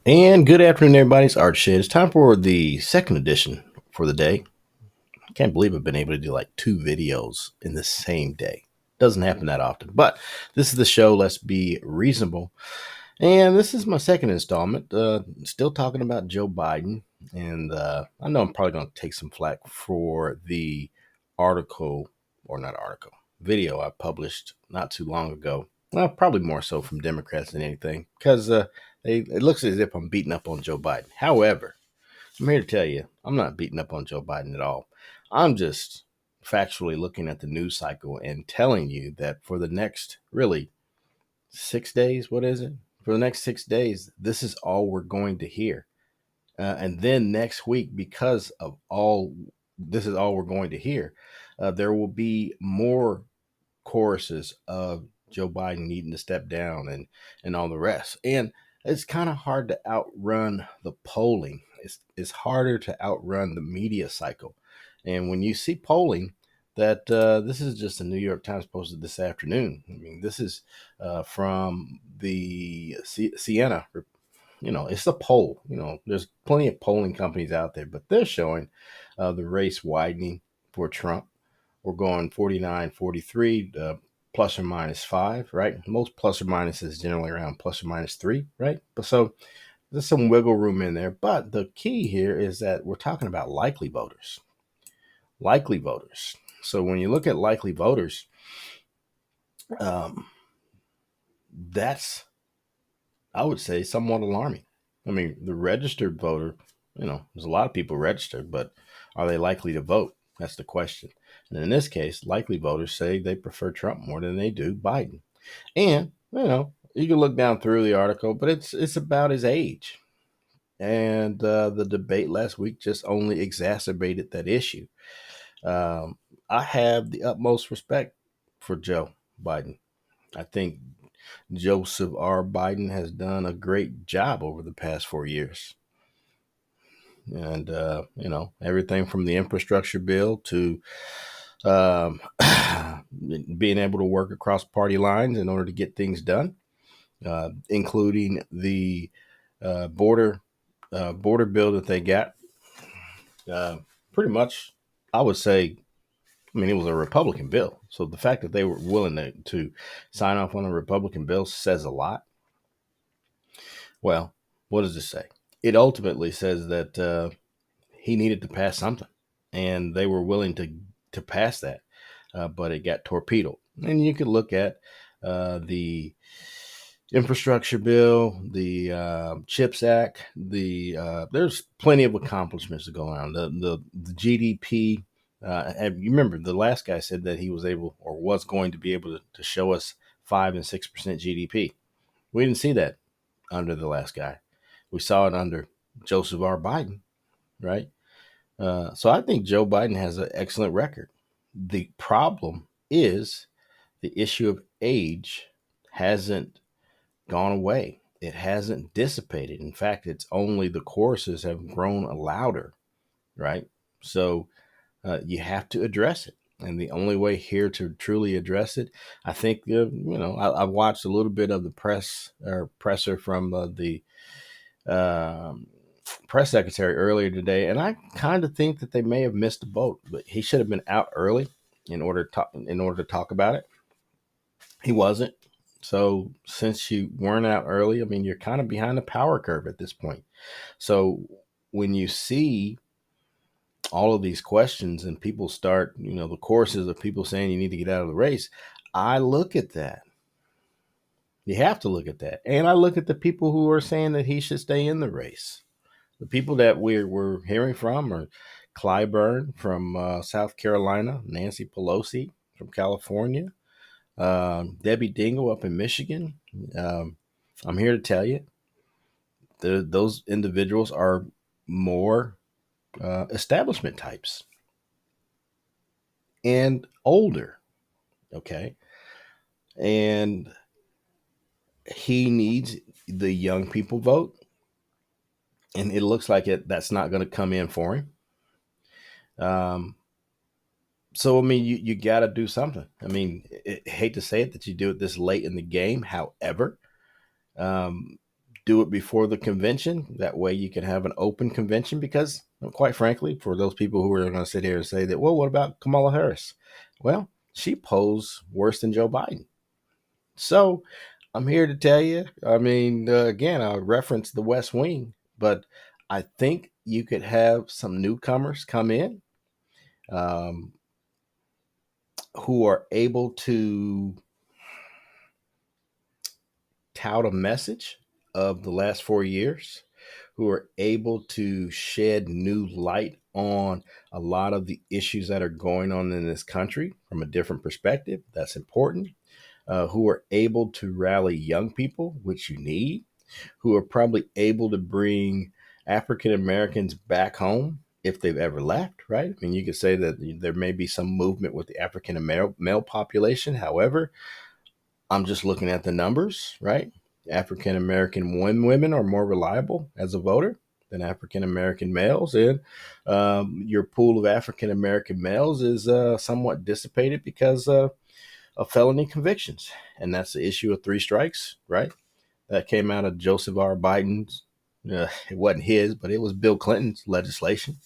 And good afternoon, everybody. It's Art Shed. It's time for the second edition for the day. I can't believe I've been able to do like two videos in the same day. Doesn't happen that often, but this is the show. Let's be reasonable. And this is my second installment. Still talking about Joe Biden. And I know I'm probably going to take some flack for the article, or not article, video I published not too long ago. Well, probably more so from Democrats than anything, because it looks as if I'm beating up on Joe Biden. However, I'm here to tell you, I'm not beating up on Joe Biden at all. I'm just factually looking at the news cycle and telling you that for the next really 6 days, what is it? For the next 6 days, this is all we're going to hear. And then next week, because of all this is all we're going to hear, there will be more choruses of Joe Biden needing to step down and all the rest. And it's kind of hard to outrun the polling. It's harder to outrun the media cycle. And when you see polling, that this is just the New York Times posted this afternoon. I mean, this is from the Siena. It's a poll. There's plenty of polling companies out there, but they're showing the race widening for Trump. We're going 49, 43, plus or minus 5, right? Most plus or minus is generally around plus or minus 3, right? But so there's some wiggle room in there. But the key here is that we're talking about likely voters. Likely voters. So when you look at likely voters, um, that's, I would say, somewhat alarming. I mean, the registered voter, there's a lot of people registered, but are they likely to vote? That's the question. And in this case, likely voters say they prefer Trump more than they do Biden. And, you can look down through the article, but it's about his age. And the debate last week just only exacerbated that issue. Um, I have the utmost respect for Joe Biden. I think Joseph R. Biden has done a great job over the past 4 years. And, everything from the infrastructure bill to um, being able to work across party lines in order to get things done, including the border bill that they got. Uh, Pretty much, I would say, I mean, it was a Republican bill. So the fact that they were willing to sign off on a Republican bill says a lot. Well, what does it say? It ultimately says that he needed to pass something, and they were willing to pass that, but it got torpedoed. And you could look at the infrastructure bill, the Chips Act. There's plenty of accomplishments to go around. The GDP. And you remember the last guy said that he was able or was going to be able to show us 5 and 6% GDP. We didn't see that under the last guy. We saw it under Joseph R. Biden, right? So I think Joe Biden has an excellent record. The problem is the issue of age hasn't gone away. It hasn't dissipated. In fact, it's only the choruses have grown louder, right? So you have to address it. And the only way here to truly address it, I think, I watched a little bit of the presser from the um, press secretary earlier today, and I kind of think that they may have missed the boat. But he should have been out early in order to talk about it. He wasn't. So since you weren't out early, I mean, you're kind of behind the power curve at this point. So when you see all of these questions and people start, the courses of people saying you need to get out of the race, I look at that. You have to look at that. And I look at the people who are saying that he should stay in the race. The people that we're hearing from are Clyburn from South Carolina, Nancy Pelosi from California, Debbie Dingle up in Michigan. Um, I'm here to tell you those individuals are more establishment types and older. Okay. And he needs the young people vote. And it looks like that's not going to come in for him. Um, so I mean, you got to do something. I mean, hate to say it that you do it this late in the game. However, um, do it before the convention. That way you can have an open convention because, quite frankly, for those people who are going to sit here and say that, well, what about Kamala Harris? Well, she posed worse than Joe Biden. So I'm here to tell you, I mean, again, I'll reference the West Wing, but I think you could have some newcomers come in um, who are able to tout a message of the last 4 years, who are able to shed new light on a lot of the issues that are going on in this country from a different perspective. That's important. Who are able to rally young people, which you need, who are probably able to bring African Americans back home if they've ever left, right? I mean, you could say that there may be some movement with the African male population. However, I'm just looking at the numbers, right? African American women are more reliable as a voter than African American males, and your pool of African American males is somewhat dissipated because of felony convictions, and that's the issue of three strikes, right? That came out of Joseph R. Biden's. It wasn't his, but it was Bill Clinton's legislation.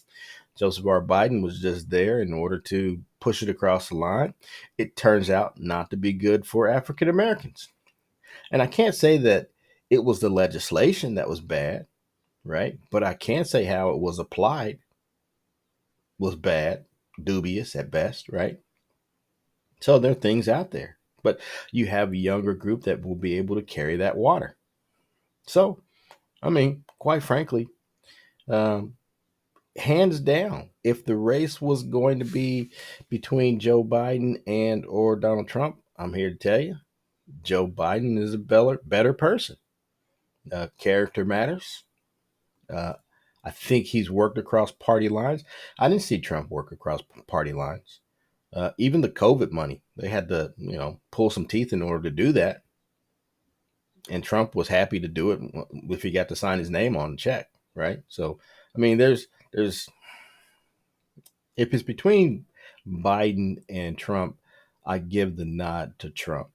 Joseph R. Biden was just there in order to push it across the line. It turns out not to be good for African Americans. And I can't say that it was the legislation that was bad, right? But I can say how it was applied was bad, dubious at best, right? So there are things out there. But you have a younger group that will be able to carry that water. So, I mean, quite frankly, um, hands down, if the race was going to be between Joe Biden and or Donald Trump, I'm here to tell you, Joe Biden is a better person. Character matters. Uh, I think he's worked across party lines. I didn't see Trump work across party lines. Even the COVID money, they had to, pull some teeth in order to do that. And Trump was happy to do it if he got to sign his name on the check, right? So, I mean, there's if it's between Biden and Trump, I give the nod to Trump.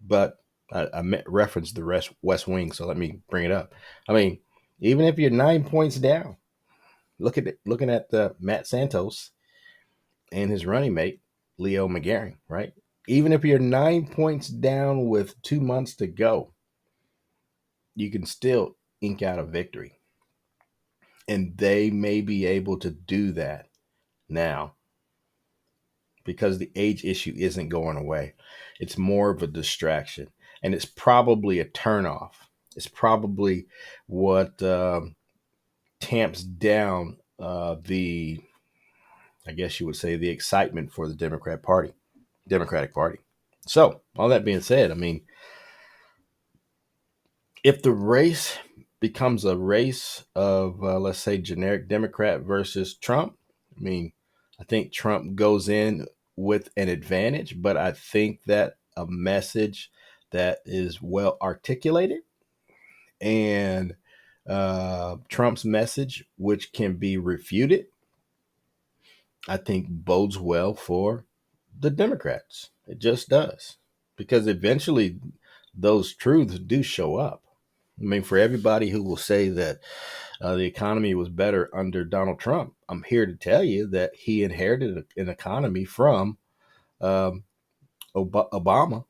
But I referenced the West Wing, so let me bring it up. I mean, even if you're 9 points down, looking at Matt Santos and his running mate Leo McGarry, right? Even if you're 9 points down with 2 months to go, you can still ink out a victory, and they may be able to do that now because the age issue isn't going away. It's more of a distraction, and it's probably a turnoff. It's probably what tamps down I guess you would say, the excitement for the Democratic Party. So, all that being said, I mean, if the race becomes a race of, let's say, generic Democrat versus Trump, I mean, I think Trump goes in with an advantage, but I think that a message that is well articulated and Trump's message, which can be refuted, I think bodes well for the Democrats. It just does. Because eventually those truths do show up. I mean, for everybody who will say that the economy was better under Donald Trump, I'm here to tell you that he inherited an economy from um, Obama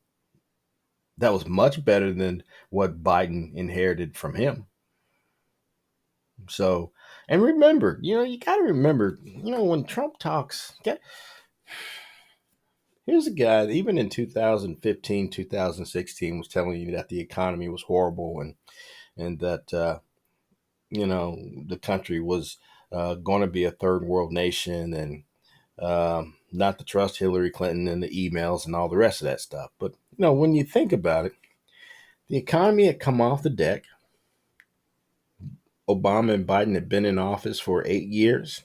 that was much better than what Biden inherited from him. So, and remember, you got to remember, when Trump talks, here's a guy that even in 2015, 2016 was telling you that the economy was horrible and that, the country was going to be a third world nation and not to trust Hillary Clinton and the emails and all the rest of that stuff. But, when you think about it, the economy had come off the deck. Obama and Biden had been in office for 8 years.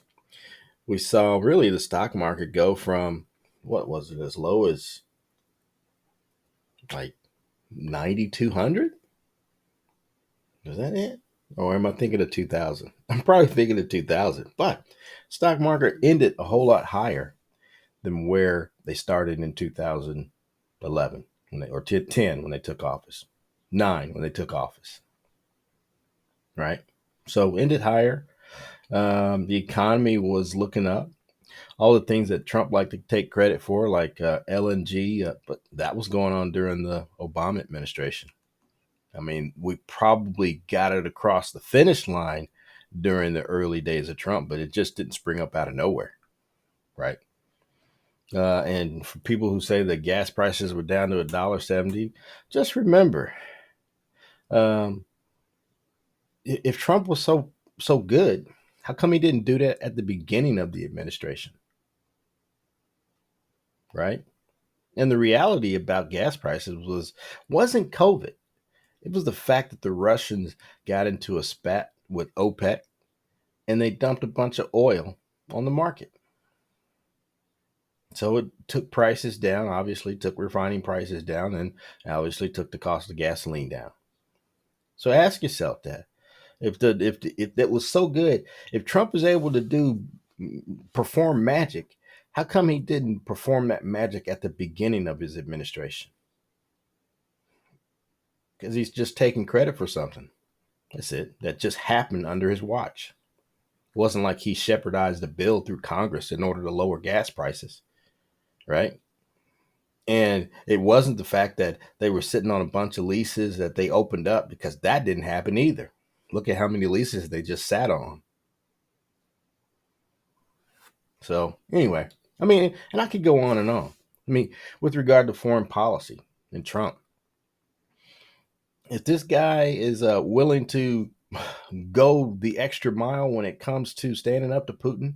We saw really the stock market go from, what was it, as low as like 9,200? Is that it? Or am I thinking of 2000? I'm probably thinking of 2000. But stock market ended a whole lot higher than where they started in 2011 or 10 when they took office, 9 when they took office. right? So ended higher. The economy was looking up. All the things that Trump liked to take credit for, like LNG, but that was going on during the Obama administration. I mean, we probably got it across the finish line during the early days of Trump, but it just didn't spring up out of nowhere, right? And for people who say that gas prices were down to $1.70, just remember, um, if Trump was so good, how come he didn't do that at the beginning of the administration, right? And the reality about gas prices wasn't COVID. It was the fact that the Russians got into a spat with OPEC and they dumped a bunch of oil on the market. So it took prices down, obviously took refining prices down, and obviously took the cost of gasoline down. So ask yourself that. If that was so good, if Trump was able to perform magic, how come he didn't perform that magic at the beginning of his administration? Because he's just taking credit for something. That's it. That just happened under his watch. It wasn't like he shepherdized a bill through Congress in order to lower gas prices, right? And it wasn't the fact that they were sitting on a bunch of leases that they opened up, because that didn't happen either. Look at how many leases they just sat on. So, anyway, I mean, and I could go on and on. I mean, with regard to foreign policy and Trump, if this guy is willing to go the extra mile when it comes to standing up to Putin,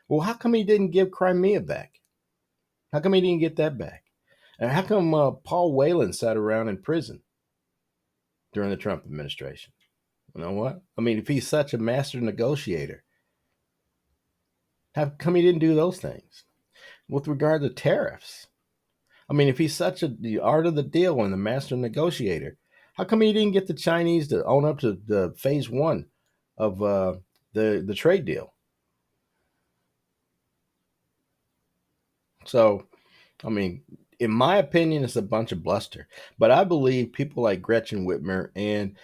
well, how come he didn't give Crimea back? How come he didn't get that back? And how come Paul Whelan sat around in prison during the Trump administration? You know what? I mean, if he's such a master negotiator, how come he didn't do those things? With regard to tariffs, I mean, if he's such the art of the deal and the master negotiator, how come he didn't get the Chinese to own up to the phase one of the trade deal? So, I mean, in my opinion, it's a bunch of bluster. But I believe people like Gretchen Whitmer and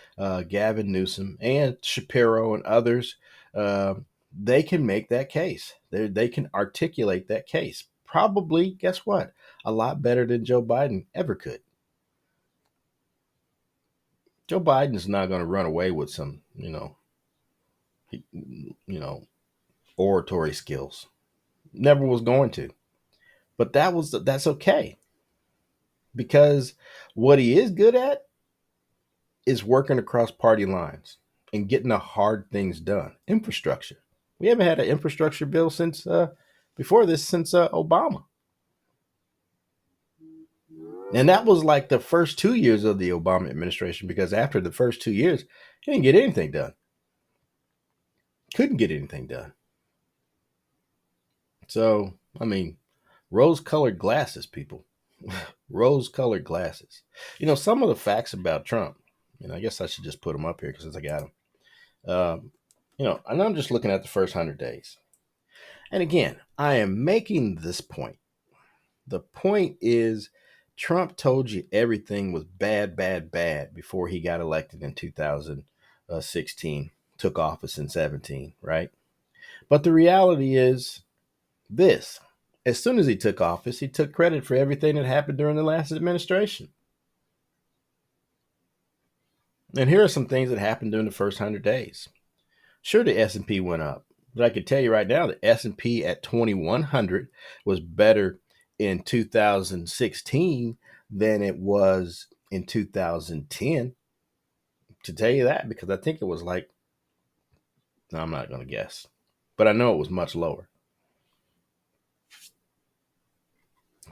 Gavin Newsom and Shapiro and others, uh, they can make that case. They can articulate that case. Probably, guess what? A lot better than Joe Biden ever could. Joe Biden's not going to run away with some, oratory skills. Never was going to. But that's okay, because what he is good at is working across party lines and getting the hard things done. Infrastructure. We haven't had an infrastructure bill since before this, since Obama. And that was like the first 2 years of the Obama administration, because after the first 2 years, he didn't get anything done. Couldn't get anything done. So, I mean, rose colored glasses, people. Rose colored glasses. Some of the facts about Trump, I guess I should just put them up here since I got them. And I'm just looking at the first 100 days. And again, I am making this point. The point is, Trump told you everything was bad, bad, bad before he got elected in 2016, took office in 17, right? But the reality is this. As soon as he took office, he took credit for everything that happened during the last administration. And here are some things that happened during the first 100 days. Sure, the S&P went up, but I can tell you right now, the S&P at 2100 was better in 2016 than it was in 2010. To tell you that, because I think it was like, no, I'm not going to guess, but I know it was much lower.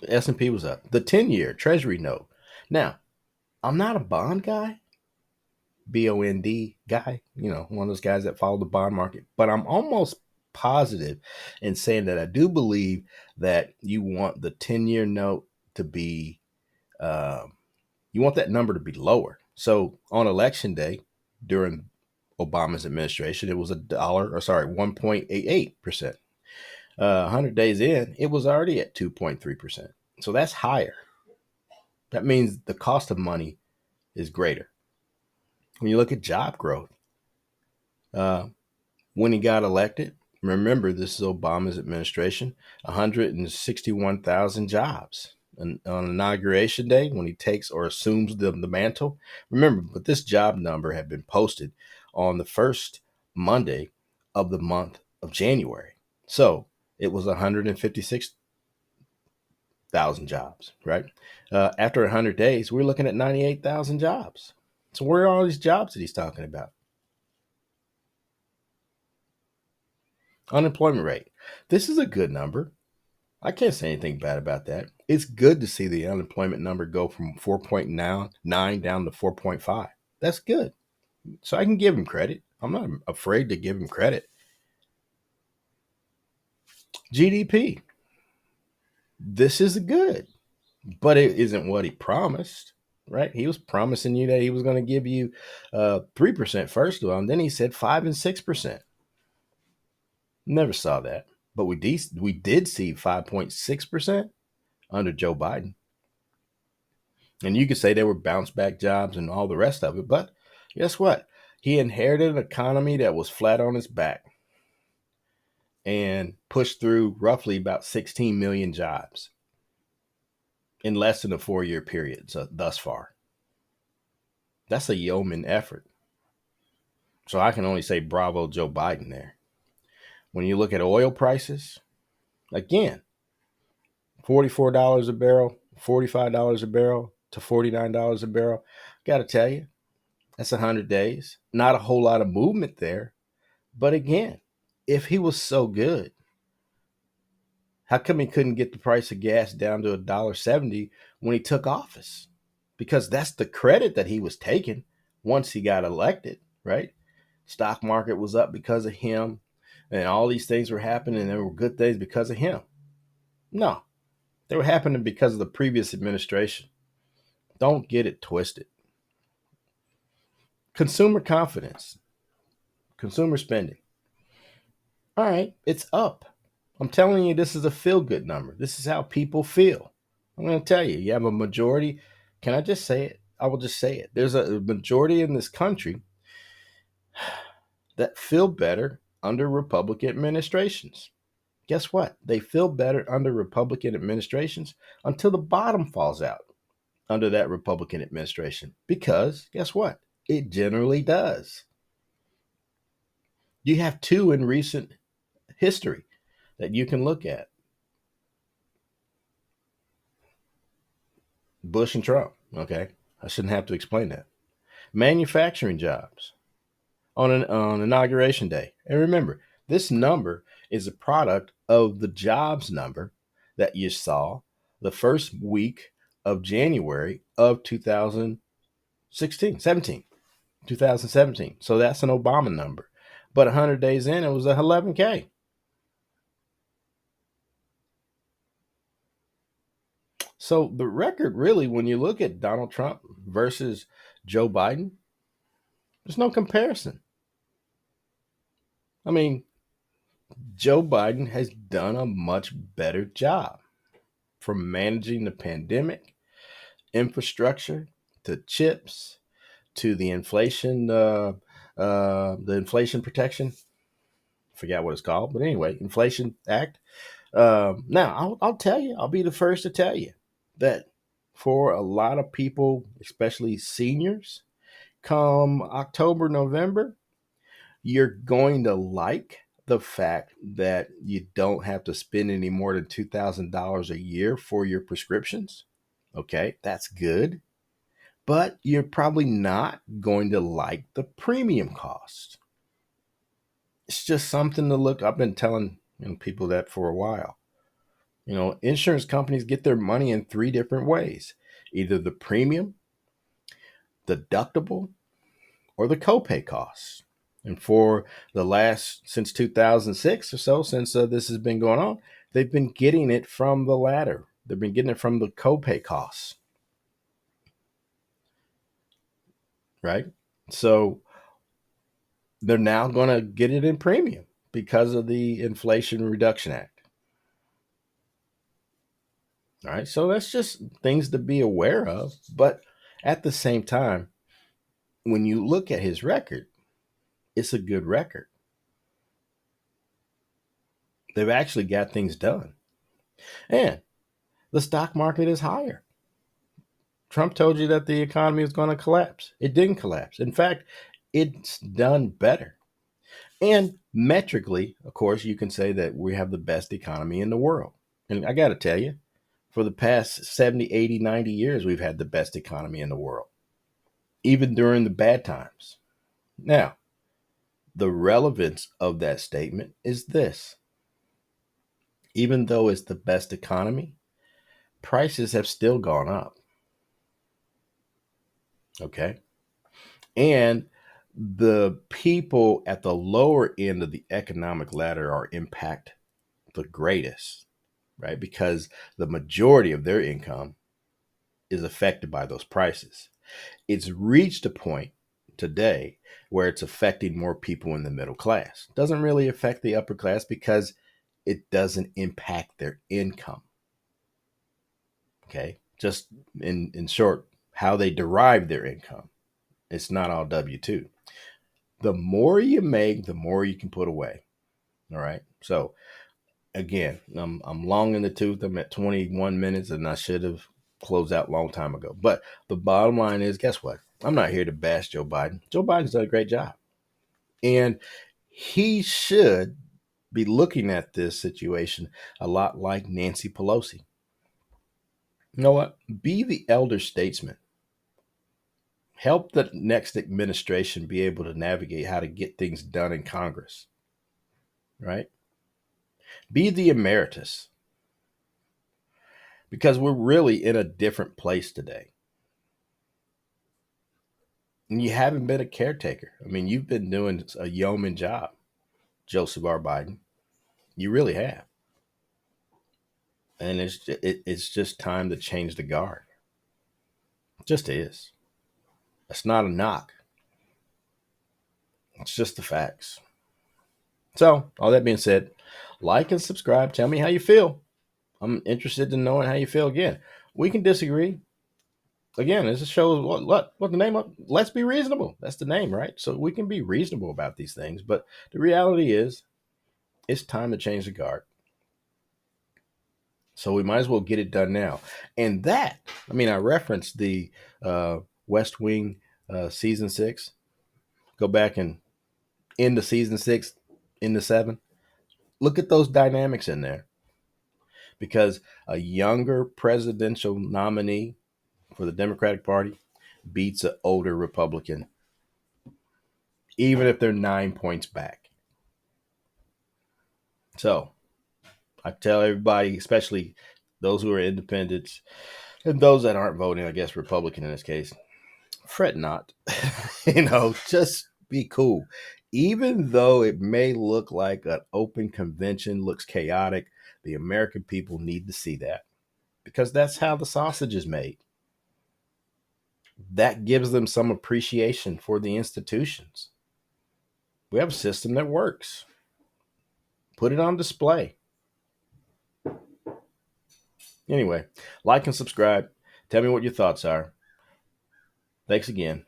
The S&P was up. The 10-year Treasury note. Now, I'm not a bond guy, BOND guy, one of those guys that follow the bond market. But I'm almost positive in saying that I do believe that you want the 10-year note to be, you want that number to be lower. So on election day during Obama's administration, it was 1.88%. 100 days in, it was already at 2.3%. So that's higher. That means the cost of money is greater. When you look at job growth, Uh, when he got elected, remember this is Obama's administration, 161,000 jobs. And on inauguration day, when he takes or assumes the mantle, remember, but this job number had been posted on the first Monday of the month of January. So it was 156,000 jobs, right? After 100 days, we're looking at 98,000 jobs. So where are all these jobs that he's talking about? Unemployment rate. This is a good number. I can't say anything bad about that. It's good to see the unemployment number go from 4.9 down to 4.5. That's good. So I can give him credit. I'm not afraid to give him credit. GDP. This is good, but it isn't what he promised, right? He was promising you that he was going to give you 3% first of all, and then he said 5 and 6%. Never saw that, but we did see 5.6% under Joe Biden. And you could say they were bounce back jobs and all the rest of it. But guess what? He inherited an economy that was flat on its back and pushed through roughly about 16 million jobs in less than a 4 year period. So thus far, that's a yeoman effort. So I can only say bravo, Joe Biden there. When you look at oil prices, again, $44 a barrel, $45 a barrel to $49 a barrel. Got to tell you, that's 100 days. Not a whole lot of movement there. But again, if he was so good, how come he couldn't get the price of gas down to $1.70 when he took office? Because that's the credit that he was taking once he got elected, right? Stock market was up because of him, and all these things were happening, and there were good things because of him. No, they were happening because of the previous administration. Don't get it twisted. Consumer confidence, consumer spending. All right, it's up. I'm telling you, this is a feel good number. This is how people feel. I'm going to tell you, you have a majority. Can I just say it? I will just say it. There's a majority in this country that feel better under Republican administrations. Guess what? They feel better under Republican administrations until the bottom falls out under that Republican administration. Because guess what? It generally does. You have two in recent history that you can look at: Bush and Trump. Okay. I shouldn't have to explain that. Manufacturing jobs on inauguration day. And remember, this number is a product of the jobs number that you saw the first week of January of 2016, 17, 2017. So that's an Obama number. But 100 days in, it was a 11K. So the record really, when you look at Donald Trump versus Joe Biden, there's no comparison. I mean, Joe Biden has done a much better job from managing the pandemic, infrastructure, to chips, to the inflation protection. Forget what it's called, but anyway, Inflation Act. Now, I'll tell you, I'll be the first to tell you that for a lot of people, especially seniors, come October, November, you're going to like the fact that you don't have to spend any more than $2,000 a year for your prescriptions. Okay, that's good. But you're probably not going to like the premium cost. It's just something to look. I've been telling people that for a while. Insurance companies get their money in three different ways: either the premium, deductible, or the copay costs. And for the last, since 2006 or so, since this has been going on, they've been getting it from the latter. They've been getting it from the copay costs, right? So they're now going to get it in premium because of the Inflation Reduction Act. All right. So that's just things to be aware of. But at the same time, when you look at his record, it's a good record. They've actually got things done. And the stock market is higher. Trump told you that the economy was going to collapse. It didn't collapse. In fact, it's done better. And metrically, of course, you can say that we have the best economy in the world. And I got to tell you, for the past 70, 80, 90 years, we've had the best economy in the world, even during the bad times. Now, the relevance of that statement is this: even though it's the best economy, prices have still gone up. Okay. And the people at the lower end of the economic ladder are impacted the greatest, right? Because the majority of their income is affected by those prices. It's reached a point today where it's affecting more people in the middle class. It doesn't really affect the upper class because it doesn't impact their income. Okay. Just in short, how they derive their income. It's not all W 2. The more you make, the more you can put away. All right. So again, I'm long in the tooth. I'm at 21 minutes and I should have closed out a long time ago. But the bottom line is, guess what? I'm not here to bash Joe Biden. Joe Biden's done a great job. And he should be looking at this situation a lot like Nancy Pelosi. You know what? Be the elder statesman. Help the next administration be able to navigate how to get things done in Congress, right? Be the emeritus because we're really in a different place today. And you haven't been a caretaker. I mean, you've been doing a yeoman job, Joseph R. Biden. You really have. And it's just time to change the guard. It just is. It's not a knock. It's just the facts. So, all that being said, like and subscribe. Tell me how you feel. I'm interested in knowing how you feel again. We can disagree. Again, this shows what the name of. Let's be reasonable. That's the name, right? So we can be reasonable about these things. But the reality is, it's time to change the guard. So we might as well get it done now. And that, I mean, I referenced the West Wing season 6. Go back and end the season 6, into 7. Look at those dynamics in there. Because a younger presidential nominee for the Democratic Party beats an older Republican, even if they're 9 points back. So I tell everybody, especially those who are independents and those that aren't voting, I guess Republican in this case, fret not. Just be cool. Even though it may look like an open convention looks chaotic, the American people need to see that because that's how the sausage is made. That gives them some appreciation for the institutions. We have a system that works. Put it on display. Anyway, like and subscribe. Tell me what your thoughts are. Thanks again.